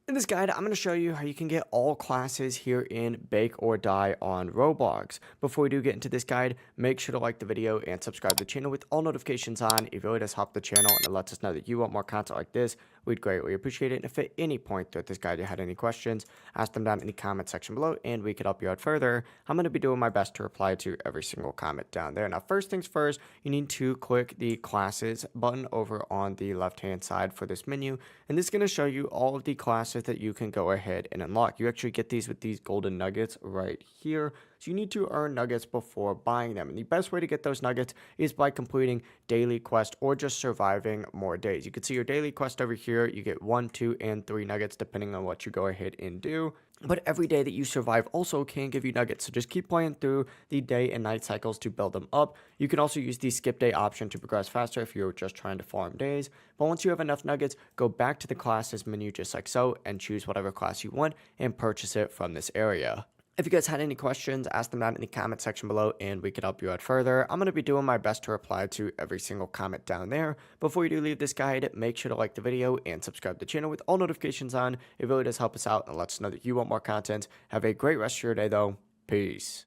In this guide, I'm going to show you how you can get all classes here in Bake or Die on Roblox. Before we do get into this guide, make sure to like the video and subscribe to the channel with all notifications on. It really does help the channel and it lets us know that you want more content like this. We'd greatly appreciate it. And if at any point throughout this guide you had any questions, ask them down in the comment section below and we could help you out further. I'm going to be doing my best to reply to every single comment down there. Now, first things first, you need to click the classes button over on the left hand side for this menu. And this is going to show you all of the classes that you can go ahead and unlock. You actually get these with these golden nuggets right here. So you need to earn nuggets before buying them. And the best way to get those nuggets is by completing daily quest or just surviving more days. You can see your daily quest over here. You get 1, 2, and 3 nuggets depending on what you go ahead and do. But every day that you survive also can give you nuggets. So just keep playing through the day and night cycles to build them up. You can also use the skip day option to progress faster if you're just trying to farm days. But once you have enough nuggets, go back to the classes menu just like so and choose whatever class you want and purchase it from this area. If you guys had any questions, ask them down in the comment section below and we could help you out further. I'm going to be doing my best to reply to every single comment down there. Before you do leave this guide, make sure to like the video and subscribe to the channel with all notifications on. It really does help us out and lets us know that you want more content. Have a great rest of your day though. Peace.